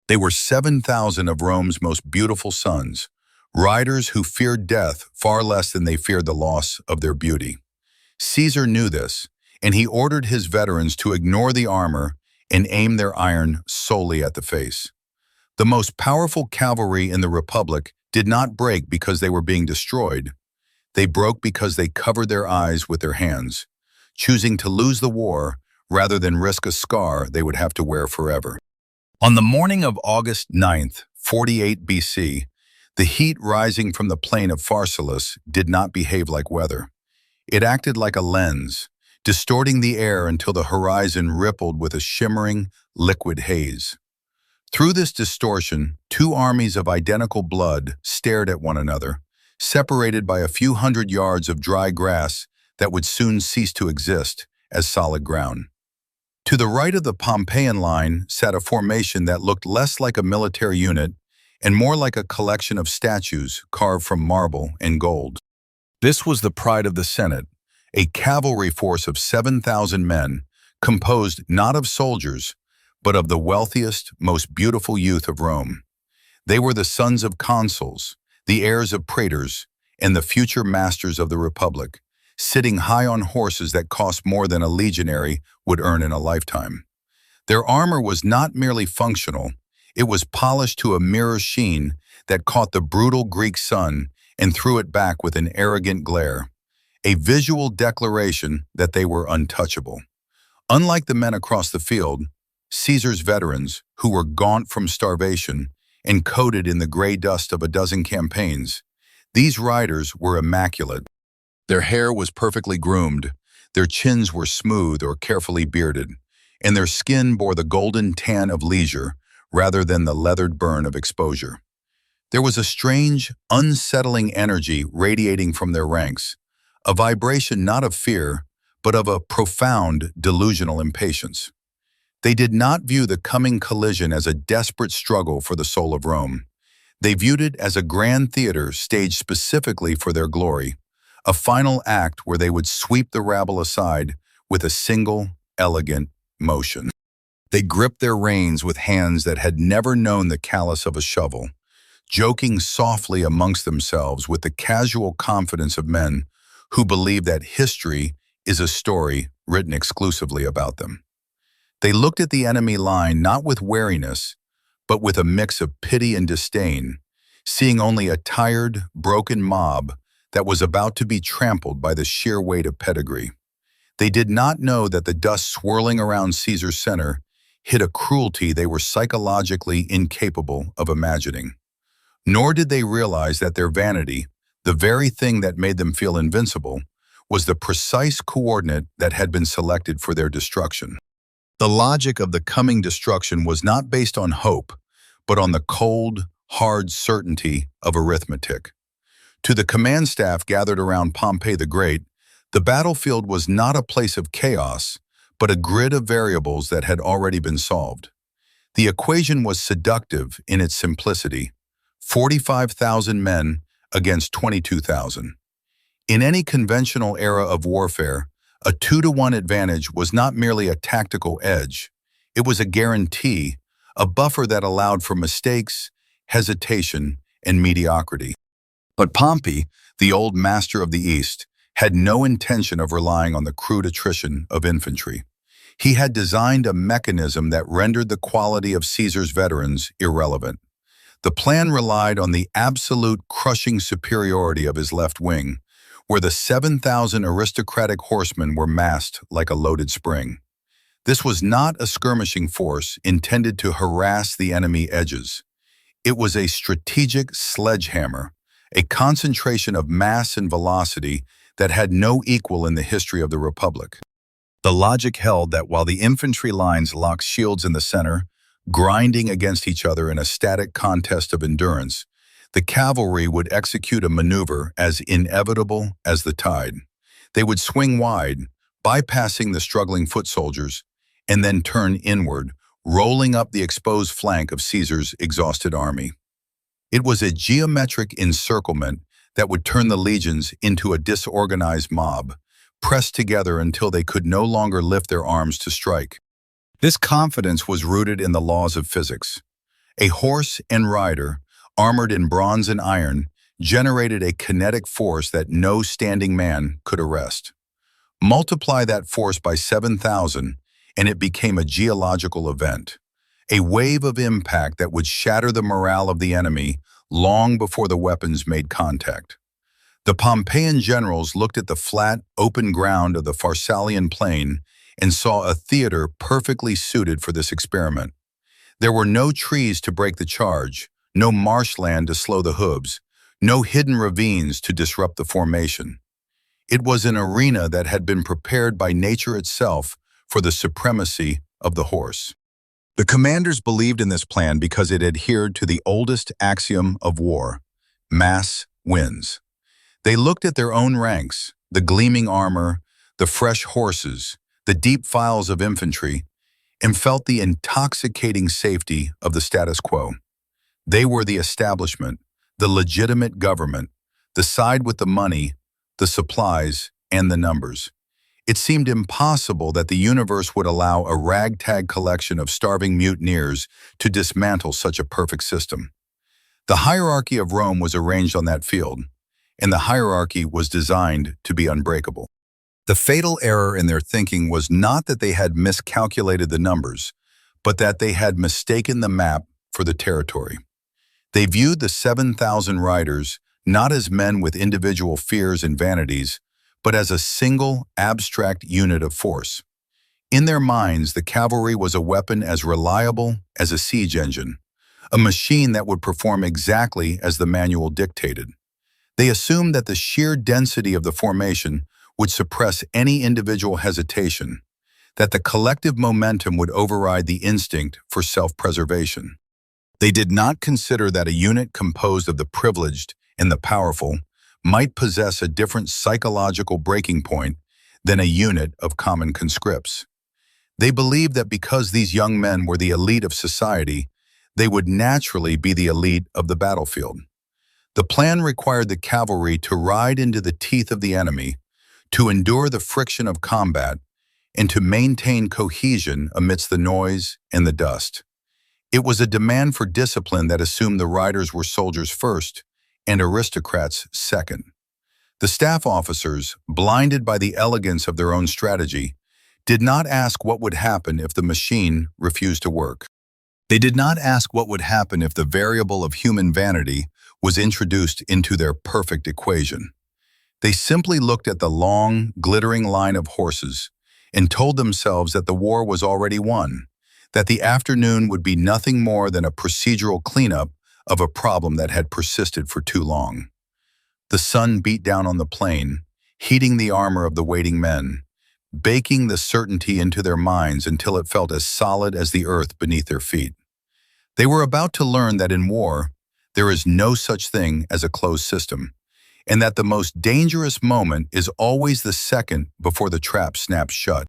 They were 7,000 of Rome's most beautiful sons, riders who feared death far less than they feared the loss of their beauty. Caesar knew this, and he ordered his veterans to ignore the armor and aim their iron solely at the face. The most powerful cavalry in the Republic did not break because they were being destroyed. They broke because they covered their eyes with their hands, choosing to lose the war rather than risk a scar they would have to wear forever. On the morning of August 9th, 48 BC, the heat rising from the plain of Pharsalus did not behave like weather. It acted like a lens, distorting the air until the horizon rippled with a shimmering, liquid haze. Through this distortion, two armies of identical blood stared at one another, separated by a few hundred yards of dry grass that would soon cease to exist as solid ground. To the right of the Pompeian line sat a formation that looked less like a military unit and more like a collection of statues carved from marble and gold. This was the pride of the Senate, a cavalry force of 7,000 men, composed not of soldiers, but of the wealthiest, most beautiful youth of Rome. They were the sons of consuls, the heirs of praetors, and the future masters of the Republic, sitting high on horses that cost more than a legionary would earn in a lifetime. Their armor was not merely functional, it was polished to a mirror sheen that caught the brutal Greek sun and threw it back with an arrogant glare, a visual declaration that they were untouchable. Unlike the men across the field, Caesar's veterans, who were gaunt from starvation and coated in the gray dust of a dozen campaigns, these riders were immaculate. Their hair was perfectly groomed, their chins were smooth or carefully bearded, and their skin bore the golden tan of leisure rather than the leathered burn of exposure. There was a strange, unsettling energy radiating from their ranks, a vibration not of fear, but of a profound, delusional impatience. They did not view the coming collision as a desperate struggle for the soul of Rome. They viewed it as a grand theater staged specifically for their glory, a final act where they would sweep the rabble aside with a single, elegant motion. They gripped their reins with hands that had never known the callous of a shovel, joking softly amongst themselves with the casual confidence of men who believe that history is a story written exclusively about them. They looked at the enemy line not with wariness, but with a mix of pity and disdain, seeing only a tired, broken mob that was about to be trampled by the sheer weight of pedigree. They did not know that the dust swirling around Caesar's center hid a cruelty they were psychologically incapable of imagining. Nor did they realize that their vanity, the very thing that made them feel invincible, was the precise coordinate that had been selected for their destruction. The logic of the coming destruction was not based on hope, but on the cold, hard certainty of arithmetic. To the command staff gathered around Pompey the Great, the battlefield was not a place of chaos, but a grid of variables that had already been solved. The equation was seductive in its simplicity: 45,000 men against 22,000. In any conventional era of warfare, a 2-to-1 advantage was not merely a tactical edge. It was a guarantee, a buffer that allowed for mistakes, hesitation, and mediocrity. But Pompey, the old master of the East, had no intention of relying on the crude attrition of infantry. He had designed a mechanism that rendered the quality of Caesar's veterans irrelevant. The plan relied on the absolute crushing superiority of his left wing, where the 7,000 aristocratic horsemen were massed like a loaded spring. This was not a skirmishing force intended to harass the enemy edges. It was a strategic sledgehammer, a concentration of mass and velocity that had no equal in the history of the Republic. The logic held that while the infantry lines locked shields in the center, grinding against each other in a static contest of endurance, the cavalry would execute a maneuver as inevitable as the tide. They would swing wide, bypassing the struggling foot soldiers, and then turn inward, rolling up the exposed flank of Caesar's exhausted army. It was a geometric encirclement that would turn the legions into a disorganized mob, pressed together until they could no longer lift their arms to strike. This confidence was rooted in the laws of physics. A horse and rider, armored in bronze and iron, generated a kinetic force that no standing man could arrest. Multiply that force by 7,000, and it became a geological event, a wave of impact that would shatter the morale of the enemy long before the weapons made contact. The Pompeian generals looked at the flat, open ground of the Pharsalian plain and saw a theater perfectly suited for this experiment. There were no trees to break the charge, no marshland to slow the hooves, no hidden ravines to disrupt the formation. It was an arena that had been prepared by nature itself for the supremacy of the horse. The commanders believed in this plan because it adhered to the oldest axiom of war: mass wins. They looked at their own ranks, the gleaming armor, the fresh horses, the deep files of infantry, and felt the intoxicating safety of the status quo. They were the establishment, the legitimate government, the side with the money, the supplies, and the numbers. It seemed impossible that the universe would allow a ragtag collection of starving mutineers to dismantle such a perfect system. The hierarchy of Rome was arranged on that field, and the hierarchy was designed to be unbreakable. The fatal error in their thinking was not that they had miscalculated the numbers, but that they had mistaken the map for the territory. They viewed the 7,000 riders not as men with individual fears and vanities, but as a single, abstract unit of force. In their minds, the cavalry was a weapon as reliable as a siege engine, a machine that would perform exactly as the manual dictated. They assumed that the sheer density of the formation would suppress any individual hesitation, that the collective momentum would override the instinct for self-preservation. They did not consider that a unit composed of the privileged and the powerful might possess a different psychological breaking point than a unit of common conscripts. They believed that because these young men were the elite of society, they would naturally be the elite of the battlefield. The plan required the cavalry to ride into the teeth of the enemy, to endure the friction of combat, and to maintain cohesion amidst the noise and the dust. It was a demand for discipline that assumed the riders were soldiers first and aristocrats second. The staff officers, blinded by the elegance of their own strategy, did not ask what would happen if the machine refused to work. They did not ask what would happen if the variable of human vanity was introduced into their perfect equation. They simply looked at the long, glittering line of horses and told themselves that the war was already won, that the afternoon would be nothing more than a procedural cleanup of a problem that had persisted for too long. The sun beat down on the plain, heating the armor of the waiting men, baking the certainty into their minds until it felt as solid as the earth beneath their feet. They were about to learn that in war, there is no such thing as a closed system, and that the most dangerous moment is always the second before the trap snaps shut.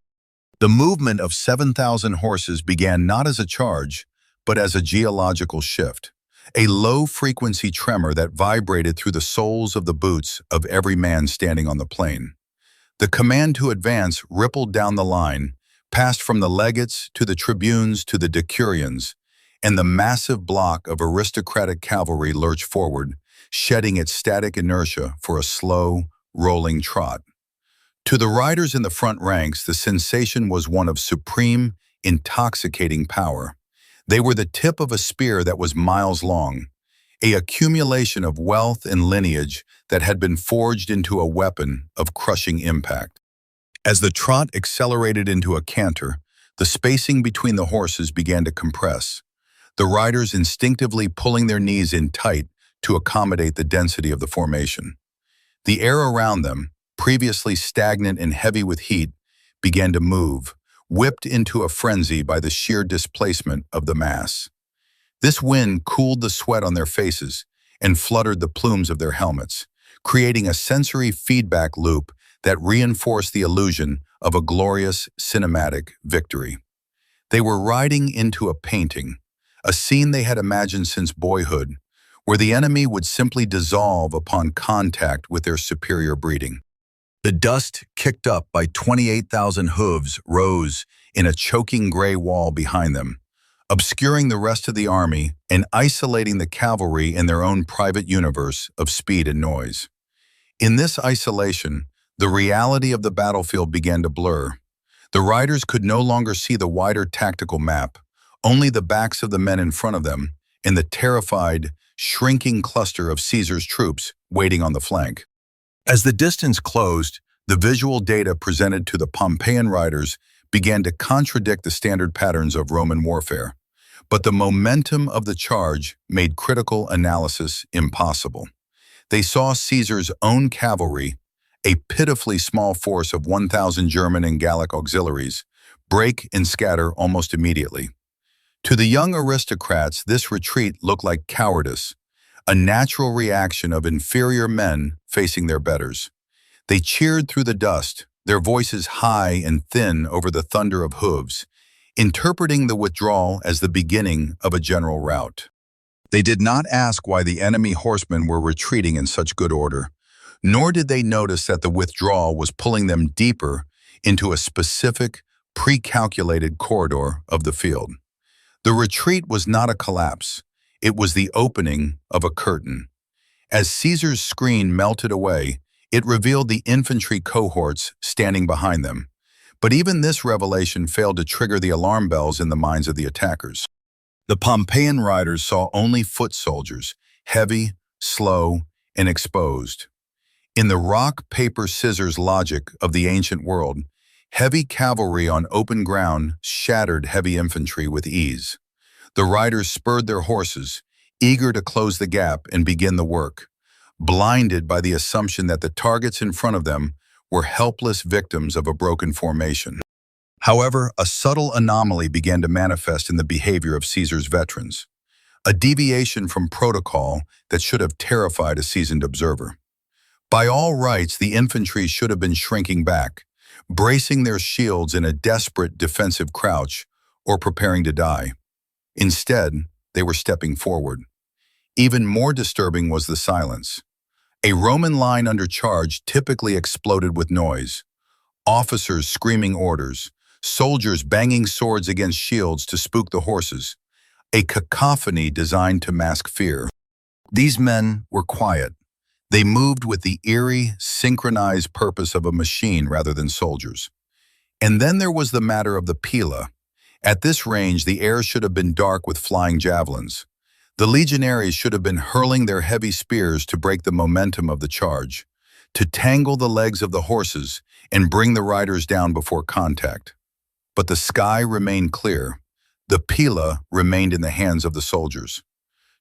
The movement of 7,000 horses began not as a charge, but as a geological shift, a low-frequency tremor that vibrated through the soles of the boots of every man standing on the plain. The command to advance rippled down the line, passed from the legates to the tribunes to the decurions, and the massive block of aristocratic cavalry lurched forward, shedding its static inertia for a slow, rolling trot. To the riders in the front ranks, the sensation was one of supreme, intoxicating power. They were the tip of a spear that was miles long, an accumulation of wealth and lineage that had been forged into a weapon of crushing impact. As the trot accelerated into a canter, the spacing between the horses began to compress, the riders instinctively pulling their knees in tight to accommodate the density of the formation. The air around them, previously stagnant and heavy with heat, began to move, whipped into a frenzy by the sheer displacement of the mass. This wind cooled the sweat on their faces and fluttered the plumes of their helmets, creating a sensory feedback loop that reinforced the illusion of a glorious cinematic victory. They were riding into a painting, a scene they had imagined since boyhood, where the enemy would simply dissolve upon contact with their superior breeding. The dust kicked up by 28,000 hooves rose in a choking gray wall behind them, obscuring the rest of the army and isolating the cavalry in their own private universe of speed and noise. In this isolation, the reality of the battlefield began to blur. The riders could no longer see the wider tactical map, only the backs of the men in front of them and the terrified, shrinking cluster of Caesar's troops waiting on the flank. As the distance closed, the visual data presented to the Pompeian riders began to contradict the standard patterns of Roman warfare. But the momentum of the charge made critical analysis impossible. They saw Caesar's own cavalry, a pitifully small force of 1,000 German and Gallic auxiliaries, break and scatter almost immediately. To the young aristocrats, this retreat looked like cowardice, a natural reaction of inferior men facing their betters. They cheered through the dust, their voices high and thin over the thunder of hooves, interpreting the withdrawal as the beginning of a general rout. They did not ask why the enemy horsemen were retreating in such good order, nor did they notice that the withdrawal was pulling them deeper into a specific, pre-calculated corridor of the field. The retreat was not a collapse, it was the opening of a curtain. As Caesar's screen melted away, it revealed the infantry cohorts standing behind them. But even this revelation failed to trigger the alarm bells in the minds of the attackers. The Pompeian riders saw only foot soldiers, heavy, slow, and exposed. In the rock, paper, scissors logic of the ancient world, heavy cavalry on open ground shattered heavy infantry with ease. The riders spurred their horses, eager to close the gap and begin the work, blinded by the assumption that the targets in front of them were helpless victims of a broken formation. However, a subtle anomaly began to manifest in the behavior of Caesar's veterans, a deviation from protocol that should have terrified a seasoned observer. By all rights, the infantry should have been shrinking back, bracing their shields in a desperate defensive crouch or preparing to die. Instead, they were stepping forward. Even more disturbing was the silence. A Roman line under charge typically exploded with noise. Officers screaming orders, soldiers banging swords against shields to spook the horses, a cacophony designed to mask fear. These men were quiet. They moved with the eerie, synchronized purpose of a machine rather than soldiers. And then there was the matter of the pila. At this range, the air should have been dark with flying javelins. The legionaries should have been hurling their heavy spears to break the momentum of the charge, to tangle the legs of the horses and bring the riders down before contact. But the sky remained clear. The pila remained in the hands of the soldiers.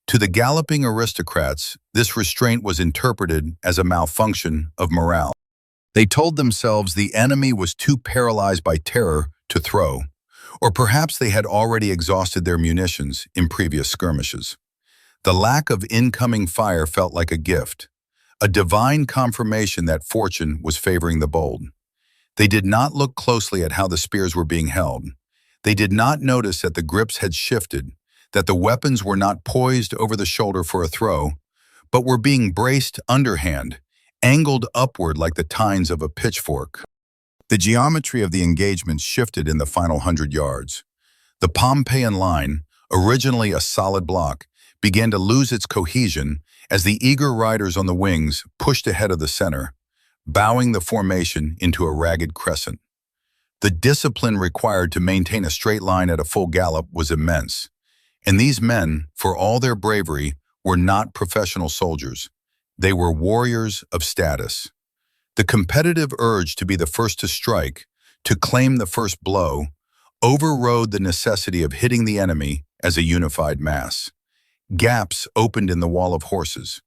To the galloping aristocrats, this restraint was interpreted as a malfunction of morale. They told themselves the enemy was too paralyzed by terror to throw, or perhaps they had already exhausted their munitions in previous skirmishes. The lack of incoming fire felt like a gift, a divine confirmation that fortune was favoring the bold. They did not look closely at how the spears were being held. They did not notice that the grips had shifted, that the weapons were not poised over the shoulder for a throw, but were being braced underhand, angled upward like the tines of a pitchfork. The geometry of the engagement shifted in the final 100 yards. The Pompeian line, originally a solid block, began to lose its cohesion as the eager riders on the wings pushed ahead of the center, bowing the formation into a ragged crescent. The discipline required to maintain a straight line at a full gallop was immense, and these men, for all their bravery, were not professional soldiers. They were warriors of status. The competitive urge to be the first to strike, to claim the first blow, overrode the necessity of hitting the enemy as a unified mass. Gaps opened in the wall of horses.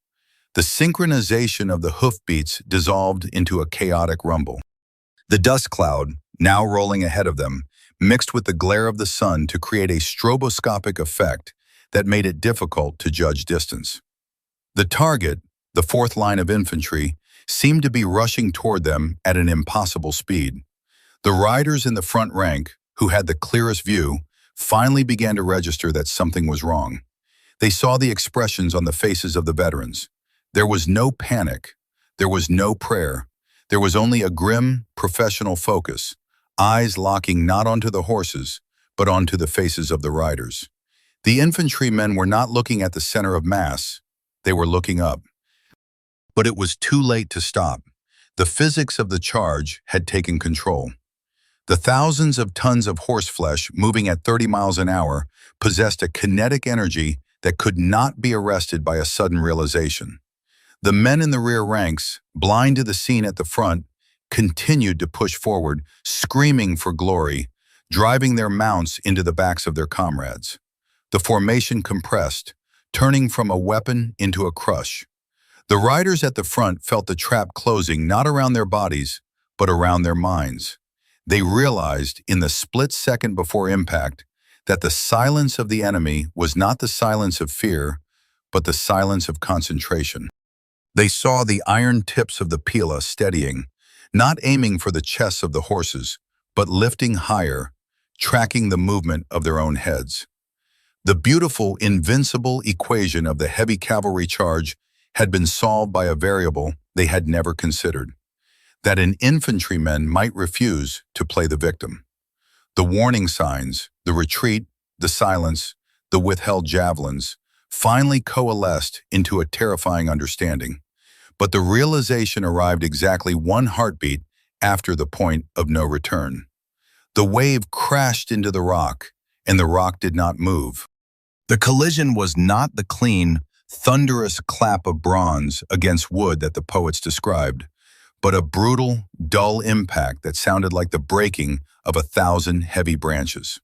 The synchronization of the hoofbeats dissolved into a chaotic rumble. The dust cloud, now rolling ahead of them, mixed with the glare of the sun to create a stroboscopic effect that made it difficult to judge distance. The target, the fourth line of infantry, seemed to be rushing toward them at an impossible speed. The riders in the front rank, who had the clearest view, finally began to register that something was wrong. They saw the expressions on the faces of the veterans. There was no panic. There was no prayer. There was only a grim, professional focus, eyes locking not onto the horses, but onto the faces of the riders. The infantrymen were not looking at the center of mass. They were looking up. But it was too late to stop. The physics of the charge had taken control. The thousands of tons of horseflesh moving at 30 miles an hour possessed a kinetic energy that could not be arrested by a sudden realization. The men in the rear ranks, blind to the scene at the front, continued to push forward, screaming for glory, driving their mounts into the backs of their comrades. The formation compressed, turning from a weapon into a crush. The riders at the front felt the trap closing not around their bodies, but around their minds. They realized in the split second before impact that the silence of the enemy was not the silence of fear, but the silence of concentration. They saw the iron tips of the pila steadying, not aiming for the chests of the horses, but lifting higher, tracking the movement of their own heads. The beautiful, invincible equation of the heavy cavalry charge had been solved by a variable they had never considered: that an infantryman might refuse to play the victim. The warning signs, the retreat, the silence, the withheld javelins, finally coalesced into a terrifying understanding. But the realization arrived exactly one heartbeat after the point of no return. The wave crashed into the rock, and the rock did not move. The collision was not the clean, thunderous clap of bronze against wood that the poets described, but a brutal, dull impact that sounded like the breaking of 1,000 heavy branches.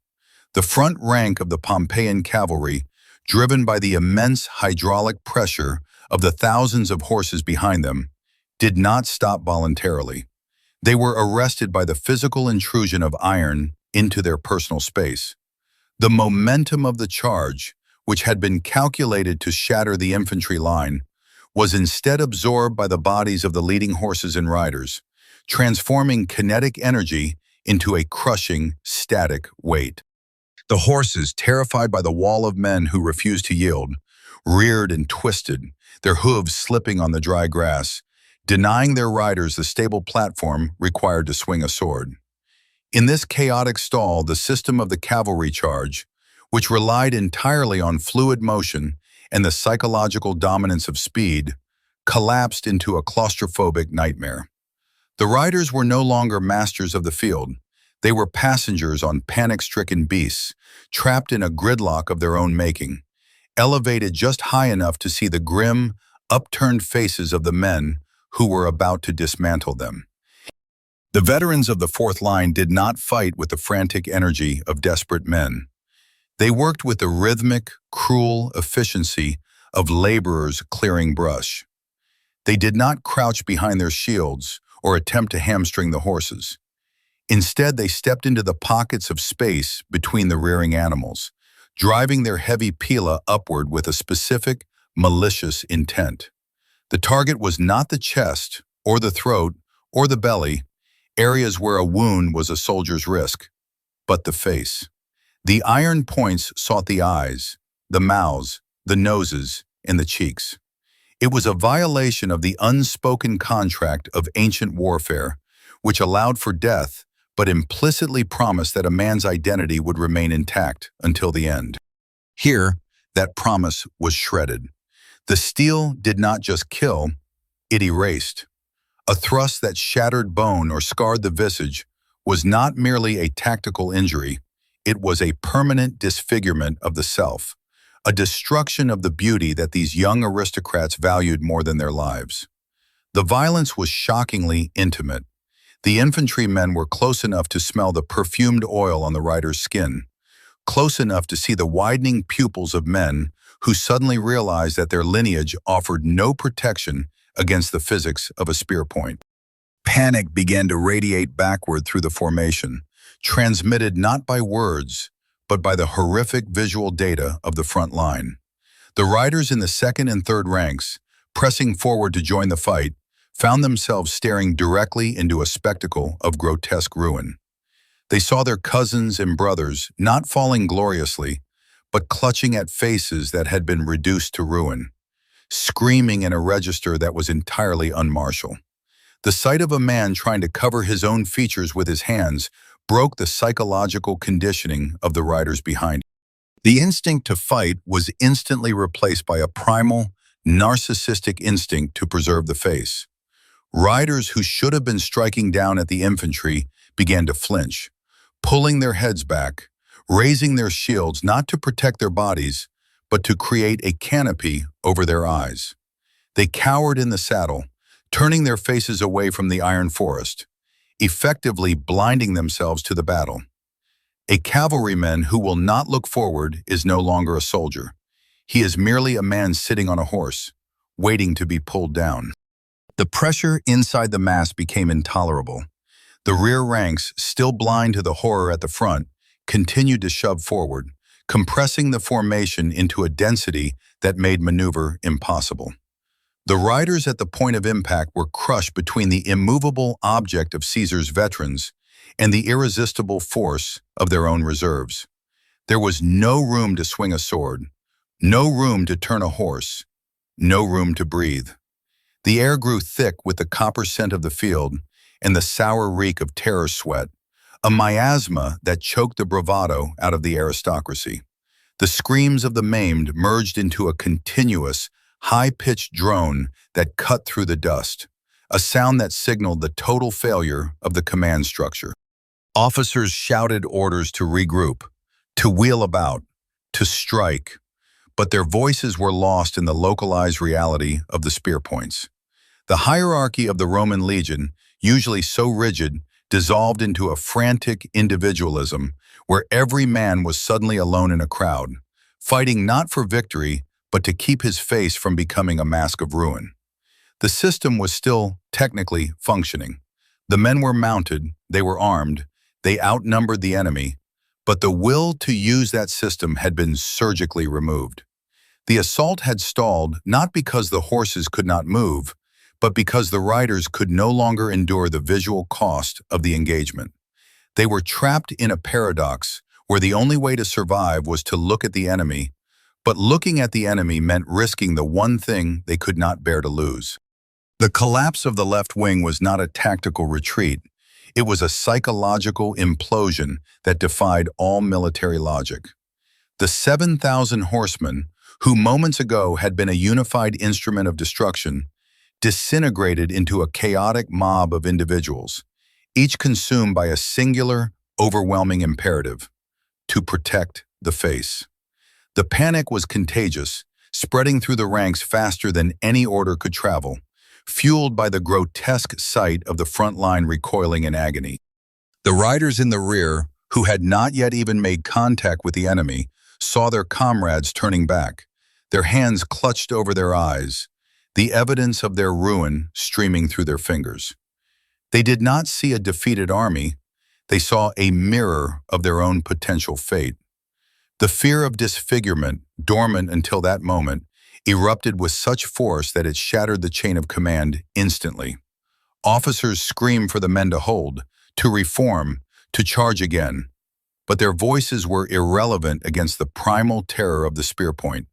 The front rank of the Pompeian cavalry, driven by the immense hydraulic pressure of the thousands of horses behind them, did not stop voluntarily. They were arrested by the physical intrusion of iron into their personal space. The momentum of the charge, which had been calculated to shatter the infantry line, was instead absorbed by the bodies of the leading horses and riders, transforming kinetic energy into a crushing, static weight. The horses, terrified by the wall of men who refused to yield, reared and twisted, their hooves slipping on the dry grass, denying their riders the stable platform required to swing a sword. In this chaotic stall, the system of the cavalry charge, which relied entirely on fluid motion and the psychological dominance of speed, collapsed into a claustrophobic nightmare. The riders were no longer masters of the field. They were passengers on panic-stricken beasts, trapped in a gridlock of their own making, elevated just high enough to see the grim, upturned faces of the men who were about to dismantle them. The veterans of the fourth line did not fight with the frantic energy of desperate men. They worked with the rhythmic, cruel efficiency of laborers clearing brush. They did not crouch behind their shields or attempt to hamstring the horses. Instead, they stepped into the pockets of space between the rearing animals, driving their heavy pila upward with a specific, malicious intent. The target was not the chest, or the throat, or the belly, areas where a wound was a soldier's risk, but the face. The iron points sought the eyes, the mouths, the noses, and the cheeks. It was a violation of the unspoken contract of ancient warfare, which allowed for death, but implicitly promised that a man's identity would remain intact until the end. Here, that promise was shredded. The steel did not just kill, it erased. A thrust that shattered bone or scarred the visage was not merely a tactical injury, it was a permanent disfigurement of the self, a destruction of the beauty that these young aristocrats valued more than their lives. The violence was shockingly intimate. The infantrymen were close enough to smell the perfumed oil on the rider's skin, close enough to see the widening pupils of men who suddenly realized that their lineage offered no protection against the physics of a spear point. Panic began to radiate backward through the formation, transmitted not by words, but by the horrific visual data of the front line. The riders in the second and third ranks, pressing forward to join the fight, found themselves staring directly into a spectacle of grotesque ruin. They saw their cousins and brothers not falling gloriously, but clutching at faces that had been reduced to ruin, screaming in a register that was entirely unmartial. The sight of a man trying to cover his own features with his hands broke the psychological conditioning of the riders behind. The instinct to fight was instantly replaced by a primal, narcissistic instinct to preserve the face. Riders who should have been striking down at the infantry began to flinch, pulling their heads back, raising their shields not to protect their bodies, but to create a canopy over their eyes. They cowered in the saddle, turning their faces away from the iron forest, effectively blinding themselves to the battle. A cavalryman who will not look forward is no longer a soldier. He is merely a man sitting on a horse, waiting to be pulled down. The pressure inside the mass became intolerable. The rear ranks, still blind to the horror at the front, continued to shove forward, compressing the formation into a density that made maneuver impossible. The riders at the point of impact were crushed between the immovable object of Caesar's veterans and the irresistible force of their own reserves. There was no room to swing a sword, no room to turn a horse, no room to breathe. The air grew thick with the copper scent of the field and the sour reek of terror sweat, a miasma that choked the bravado out of the aristocracy. The screams of the maimed merged into a continuous, high-pitched drone that cut through the dust, a sound that signaled the total failure of the command structure. Officers shouted orders to regroup, to wheel about, to strike, but their voices were lost in the localized reality of the spear points. The hierarchy of the Roman legion, usually so rigid, dissolved into a frantic individualism where every man was suddenly alone in a crowd, fighting not for victory, but to keep his face from becoming a mask of ruin. The system was still technically functioning. The men were mounted, they were armed, they outnumbered the enemy, but the will to use that system had been surgically removed. The assault had stalled not because the horses could not move, but because the riders could no longer endure the visual cost of the engagement. They were trapped in a paradox where the only way to survive was to look at the enemy, but looking at the enemy meant risking the one thing they could not bear to lose. The collapse of the left wing was not a tactical retreat. It was a psychological implosion that defied all military logic. The 7,000 horsemen, who moments ago had been a unified instrument of destruction, disintegrated into a chaotic mob of individuals, each consumed by a singular, overwhelming imperative: to protect the face. The panic was contagious, spreading through the ranks faster than any order could travel, fueled by the grotesque sight of the front line recoiling in agony. The riders in the rear, who had not yet even made contact with the enemy, saw their comrades turning back, their hands clutched over their eyes, the evidence of their ruin streaming through their fingers. They did not see a defeated army, they saw a mirror of their own potential fate. The fear of disfigurement, dormant until that moment, erupted with such force that it shattered the chain of command instantly. Officers screamed for the men to hold, to reform, to charge again, but their voices were irrelevant against the primal terror of the spear point.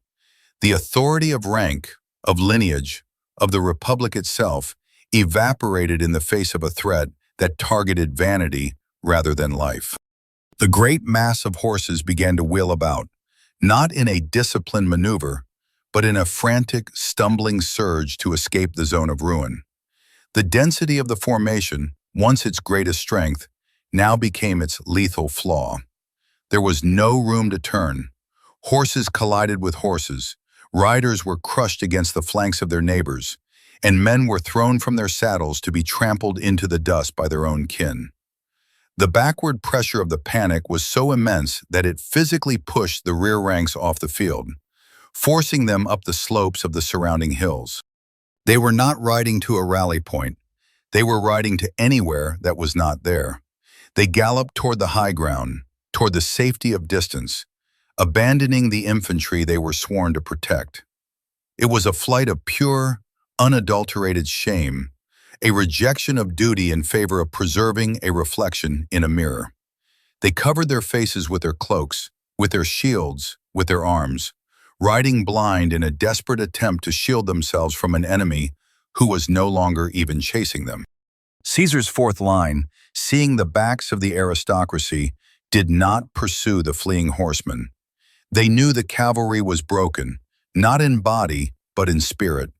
The authority of rank, of lineage, of the republic itself, evaporated in the face of a threat that targeted vanity rather than life. The great mass of horses began to wheel about, not in a disciplined maneuver, but in a frantic, stumbling surge to escape the zone of ruin. The density of the formation, once its greatest strength, now became its lethal flaw. There was no room to turn. Horses collided with horses, riders were crushed against the flanks of their neighbors, and men were thrown from their saddles to be trampled into the dust by their own kin. The backward pressure of the panic was so immense that it physically pushed the rear ranks off the field, forcing them up the slopes of the surrounding hills. They were not riding to a rally point. They were riding to anywhere that was not there. They galloped toward the high ground, toward the safety of distance, abandoning the infantry they were sworn to protect. It was a flight of pure, unadulterated shame, a rejection of duty in favor of preserving a reflection in a mirror. They covered their faces with their cloaks, with their shields, with their arms, riding blind in a desperate attempt to shield themselves from an enemy who was no longer even chasing them. Caesar's fourth line, seeing the backs of the aristocracy, did not pursue the fleeing horsemen. They knew the cavalry was broken, not in body, but in spirit.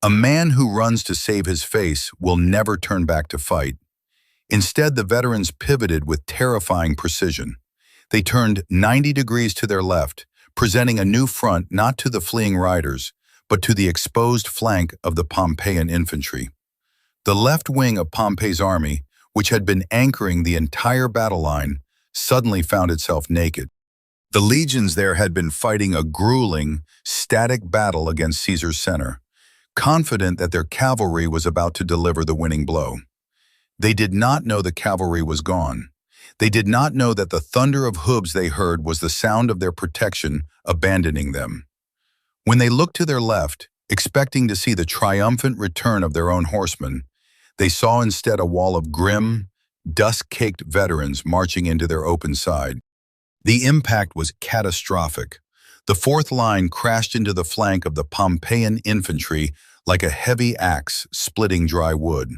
A man who runs to save his face will never turn back to fight. Instead, the veterans pivoted with terrifying precision. They turned 90 degrees to their left, presenting a new front not to the fleeing riders, but to the exposed flank of the Pompeian infantry. The left wing of Pompey's army, which had been anchoring the entire battle line, suddenly found itself naked. The legions there had been fighting a grueling, static battle against Caesar's center, confident that their cavalry was about to deliver the winning blow. They did not know the cavalry was gone. They did not know that the thunder of hooves they heard was the sound of their protection abandoning them. When they looked to their left, expecting to see the triumphant return of their own horsemen, they saw instead a wall of grim, dust-caked veterans marching into their open side. The impact was catastrophic. The fourth line crashed into the flank of the Pompeian infantry like a heavy axe splitting dry wood.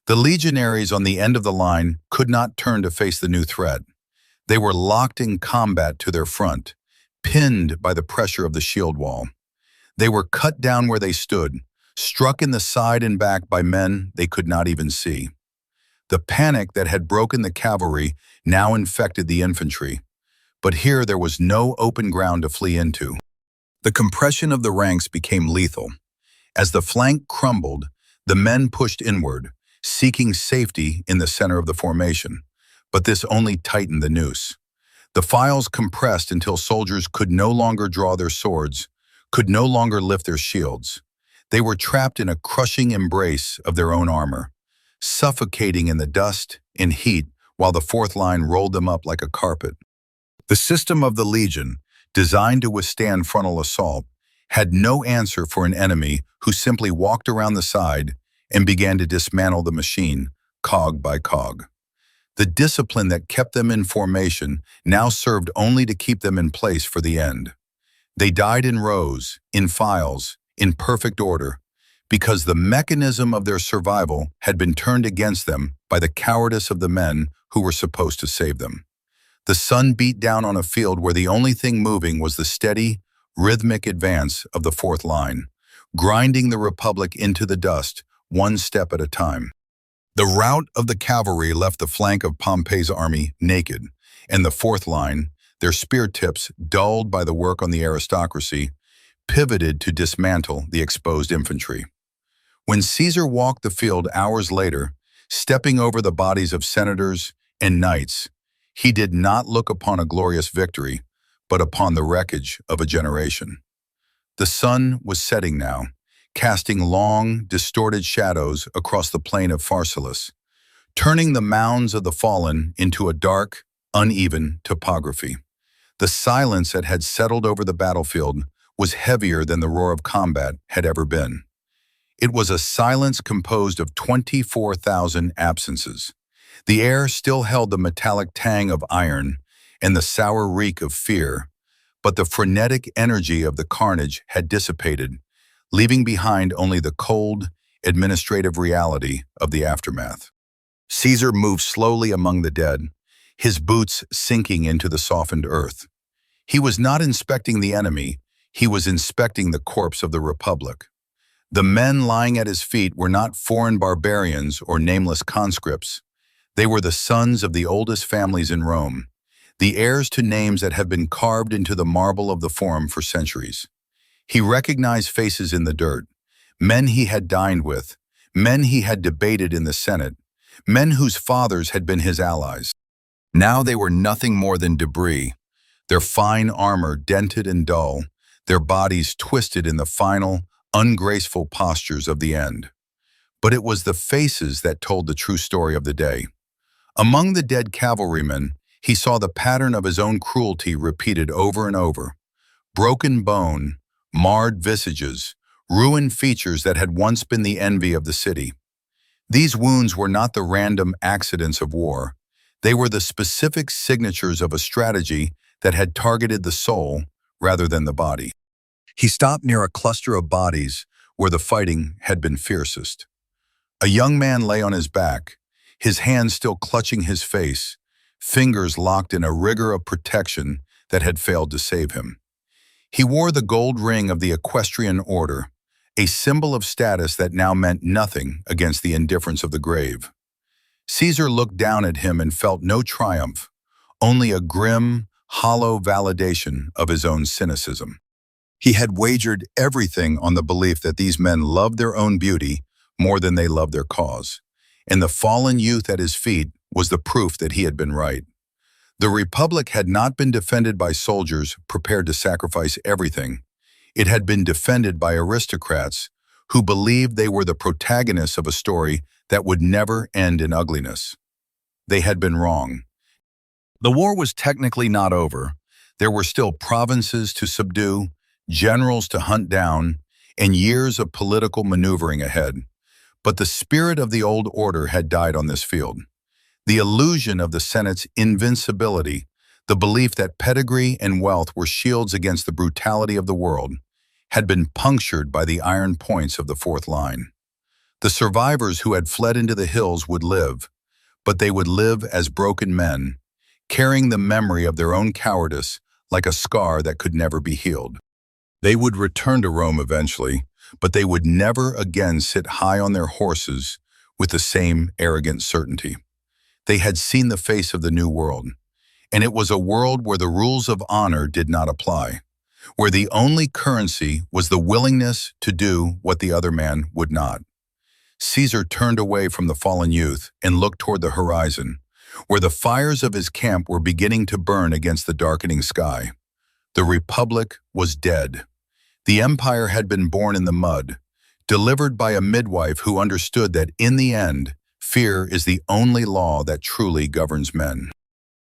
The legionaries on the end of the line could not turn to face the new threat. They were locked in combat to their front, pinned by the pressure of the shield wall. They were cut down where they stood, struck in the side and back by men they could not even see. The panic that had broken the cavalry now infected the infantry, but here there was no open ground to flee into. The compression of the ranks became lethal. As the flank crumbled, the men pushed inward, seeking safety in the center of the formation, but this only tightened the noose. The files compressed until soldiers could no longer draw their swords, could no longer lift their shields. They were trapped in a crushing embrace of their own armor, suffocating in the dust and heat while the fourth line rolled them up like a carpet. The system of the legion, designed to withstand frontal assault, had no answer for an enemy who simply walked around the side and began to dismantle the machine, cog by cog. The discipline that kept them in formation now served only to keep them in place for the end. They died in rows, in files, in perfect order, because the mechanism of their survival had been turned against them by the cowardice of the men who were supposed to save them. The sun beat down on a field where the only thing moving was the steady, rhythmic advance of the fourth line, grinding the Republic into the dust, one step at a time. The rout of the cavalry left the flank of Pompey's army naked, and the fourth line, their spear tips dulled by the work on the aristocracy, pivoted to dismantle the exposed infantry. When Caesar walked the field hours later, stepping over the bodies of senators and knights, he did not look upon a glorious victory, but upon the wreckage of a generation. The sun was setting now, casting long, distorted shadows across the plain of Pharsalus, turning the mounds of the fallen into a dark, uneven topography. The silence that had settled over the battlefield was heavier than the roar of combat had ever been. It was a silence composed of 24,000 absences. The air still held the metallic tang of iron and the sour reek of fear, but the frenetic energy of the carnage had dissipated, leaving behind only the cold, administrative reality of the aftermath. Caesar moved slowly among the dead, his boots sinking into the softened earth. He was not inspecting the enemy, he was inspecting the corpse of the Republic. The men lying at his feet were not foreign barbarians or nameless conscripts. They were the sons of the oldest families in Rome, the heirs to names that have been carved into the marble of the Forum for centuries. He recognized faces in the dirt, men he had dined with, men he had debated in the Senate, men whose fathers had been his allies. Now they were nothing more than debris, their fine armor dented and dull, their bodies twisted in the final, ungraceful postures of the end. But it was the faces that told the true story of the day. Among the dead cavalrymen, he saw the pattern of his own cruelty repeated over and over. Broken bone, marred visages, ruined features that had once been the envy of the city. These wounds were not the random accidents of war. They were the specific signatures of a strategy that had targeted the soul rather than the body. He stopped near a cluster of bodies where the fighting had been fiercest. A young man lay on his back, his hands still clutching his face, fingers locked in a rigor of protection that had failed to save him. He wore the gold ring of the equestrian order, a symbol of status that now meant nothing against the indifference of the grave. Caesar looked down at him and felt no triumph, only a grim, hollow validation of his own cynicism. He had wagered everything on the belief that these men loved their own beauty more than they loved their cause, and the fallen youth at his feet was the proof that he had been right. The Republic had not been defended by soldiers prepared to sacrifice everything. It had been defended by aristocrats who believed they were the protagonists of a story that would never end in ugliness. They had been wrong. The war was technically not over. There were still provinces to subdue, generals to hunt down, and years of political maneuvering ahead. But the spirit of the old order had died on this field. The illusion of the Senate's invincibility, the belief that pedigree and wealth were shields against the brutality of the world, had been punctured by the iron points of the fourth line. The survivors who had fled into the hills would live, but they would live as broken men, carrying the memory of their own cowardice like a scar that could never be healed. They would return to Rome eventually, but they would never again sit high on their horses with the same arrogant certainty. They had seen the face of the new world, and it was a world where the rules of honor did not apply, where the only currency was the willingness to do what the other man would not. Caesar turned away from the fallen youth and looked toward the horizon, where the fires of his camp were beginning to burn against the darkening sky. The Republic was dead. The empire had been born in the mud, delivered by a midwife who understood that in the end, fear is the only law that truly governs men.